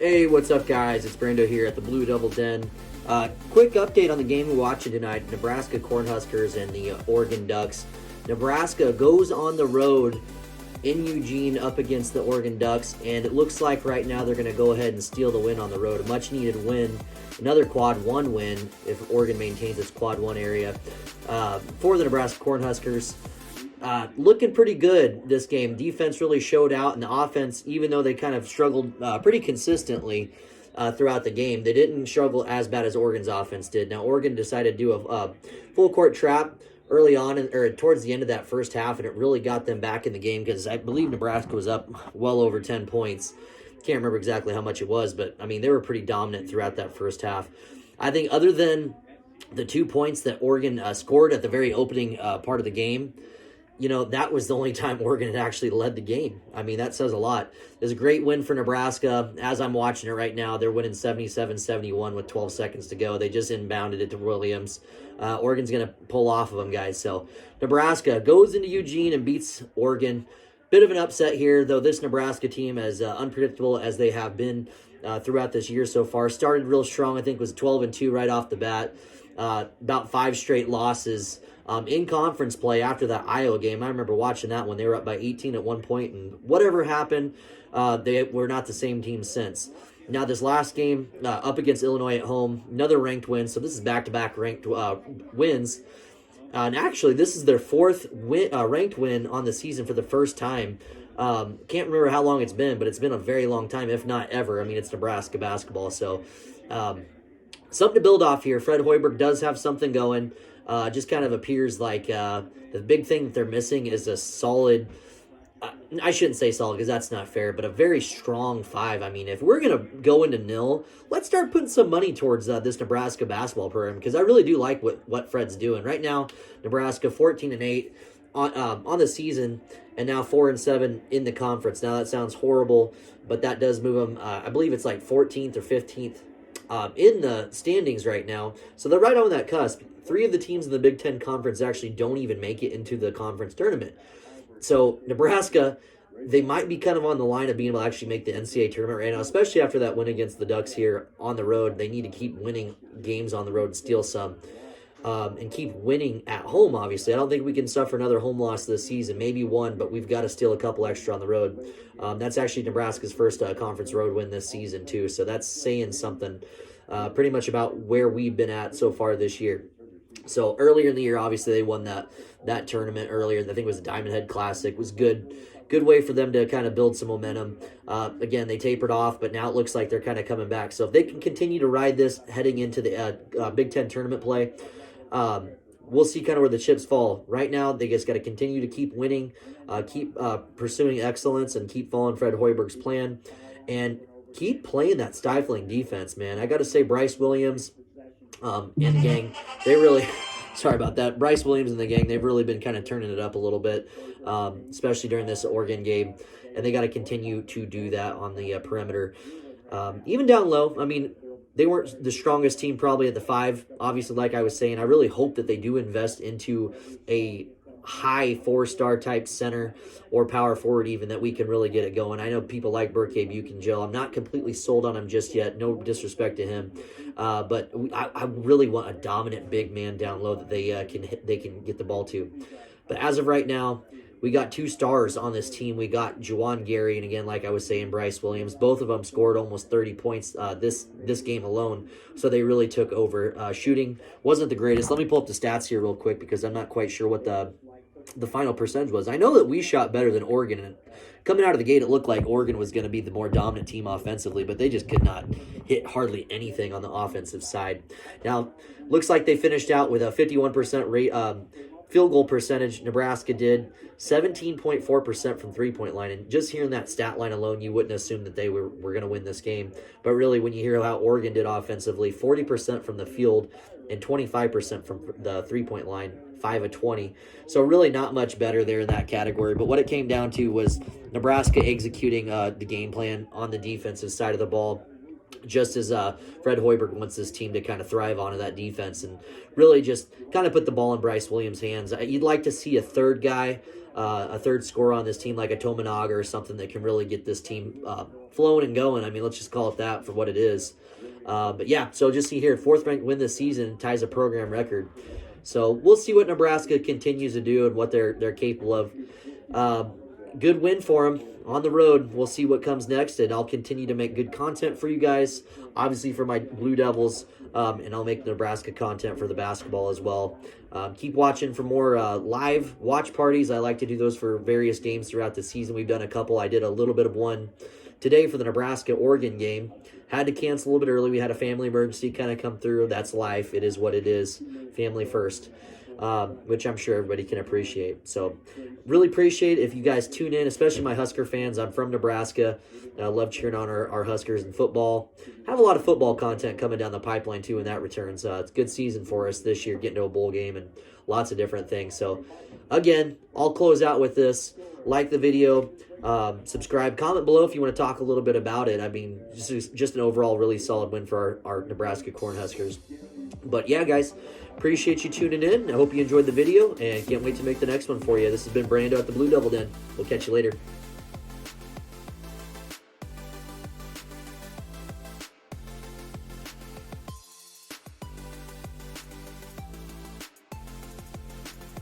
Hey, what's up, guys? It's Brando here at the Blue Double Den. Quick update on the game we're watching tonight, Nebraska Cornhuskers and the Oregon Ducks. Nebraska goes on the road in Eugene up against the Oregon Ducks, and it looks like right now they're going to go ahead and steal the win on the road. A much-needed win, another Quad 1 win if Oregon maintains its Quad 1 area. For the Nebraska Cornhuskers, looking pretty good this game. Defense really showed out, and the offense, even though they kind of struggled pretty consistently throughout the game, they didn't struggle as bad as Oregon's offense did. Now, Oregon decided to do a full court trap early on, or towards the end of that first half, and it really got them back in the game because I believe Nebraska was up well over 10 points. Can't remember exactly how much it was, but I mean, they were pretty dominant throughout that first half. I think other than the 2 points that Oregon scored at the very opening part of the game, you know, that was the only time Oregon had actually led the game. I mean, that says a lot. It was a great win for Nebraska. As I'm watching it right now, they're winning 77-71 with 12 seconds to go. They just inbounded it to Williams. Oregon's going to pull off of them, guys. So Nebraska goes into Eugene and beats Oregon. Bit of an upset here, though this Nebraska team, as unpredictable as they have been throughout this year so far, started real strong. I think was 12-2 right off the bat. About 5 straight losses in conference play after that Iowa game. I remember watching that one. They were up by 18 at one point, and whatever happened, they were not the same team since. Now, this last game up against Illinois at home, another ranked win. So this is back-to-back ranked wins. And actually, this is their fourth ranked win on the season for the first time. Can't remember how long it's been, but it's been a very long time, if not ever. I mean, it's Nebraska basketball, so something to build off here. Fred Hoiberg does have something going. Just kind of appears like the big thing that they're missing is a solid, I shouldn't say solid because that's not fair, but a very strong 5. I mean, if we're going to go into nil, let's start putting some money towards this Nebraska basketball program because I really do like what Fred's doing. Right now, Nebraska 14-8 on the season and now 4-7 in the conference. Now, that sounds horrible, but that does move them, I believe it's like 14th or 15th in the standings right now. So they're right on that cusp. 3 of the teams in the Big Ten Conference actually don't even make it into the conference tournament. So Nebraska, they might be kind of on the line of being able to actually make the NCAA tournament right now, especially after that win against the Ducks here on the road. They need to keep winning games on the road and steal some. And keep winning at home, obviously. I don't think we can suffer another home loss this season. Maybe one, but we've got to steal a couple extra on the road. That's actually Nebraska's first conference road win this season, too. So that's saying something pretty much about where we've been at so far this year. So earlier in the year, obviously, they won that tournament earlier. I think it was the Diamond Head Classic. It was good way for them to kind of build some momentum. Again, they tapered off, but now it looks like they're kind of coming back. So if they can continue to ride this heading into the Big Ten tournament play, we'll see kind of where the chips fall. Right now, they just got to continue to keep winning, keep pursuing excellence, and keep following Fred Hoiberg's plan, and keep playing that stifling defense, man. I got to say, Bryce Williams and the gang, they really... Sorry about that. Bryce Williams and the gang, they've really been kind of turning it up a little bit, especially during this Oregon game, and they got to continue to do that on the perimeter. Even down low, I mean, they weren't the strongest team probably at the 5. Obviously, like I was saying, I really hope that they do invest into a high 4-star type center or power forward even that we can really get it going. I know people like Burke Buchan-Jill. I'm not completely sold on him just yet. No disrespect to him. But I really want a dominant big man down low that they can get the ball to. But as of right now, we got 2 stars on this team. We got Juwan Gary, and again, like I was saying, Bryce Williams. Both of them scored almost 30 points this game alone, so they really took over. Shooting wasn't the greatest. Let me pull up the stats here real quick because I'm not quite sure what the final percentage was. I know that we shot better than Oregon, and coming out of the gate, it looked like Oregon was going to be the more dominant team offensively, but they just could not hit hardly anything on the offensive side. Now, looks like they finished out with a 51% rate. Field goal percentage. Nebraska did 17.4% from three-point line. And just hearing that stat line alone, you wouldn't assume that they were going to win this game. But really, when you hear how Oregon did offensively, 40% from the field and 25% from the three-point line, 5 of 20. So really not much better there in that category. But what it came down to was Nebraska executing the game plan on the defensive side of the ball. just as Fred Hoiberg wants this team to kind of thrive onto that defense and really just kind of put the ball in Bryce Williams' hands. You'd like to see a third guy, a third scorer on this team like a Tominaga or something that can really get this team flowing and going. I mean, let's just call it that for what it is. But yeah, so just see here, 4th-ranked win this season, ties a program record. So we'll see what Nebraska continues to do and what they're capable of. Good win for them on the road. We'll see what comes next, and I'll continue to make good content for you guys, obviously for my Blue Devils, and I'll make Nebraska content for the basketball as well. Keep watching for more live watch parties. I like to do those for various games throughout the season. We've done a couple. I did a little bit of one today for the Nebraska-Oregon game. Had to cancel a little bit early. We had a family emergency kind of come through. That's life. It is what it is. Family first. Which I'm sure everybody can appreciate. So really appreciate if you guys tune in, especially my Husker fans. I'm from Nebraska. I love cheering on our Huskers in football. Have a lot of football content coming down the pipeline too when that returns. It's a good season for us this year, getting to a bowl game and lots of different things. So again, I'll close out with this. Like the video, subscribe, comment below if you want to talk a little bit about it. I mean, just an overall really solid win for our Nebraska Cornhuskers. But yeah, guys, appreciate you tuning in. I hope you enjoyed the video and can't wait to make the next one for you. This has been Brando at the Blue Devil Den. We'll catch you later.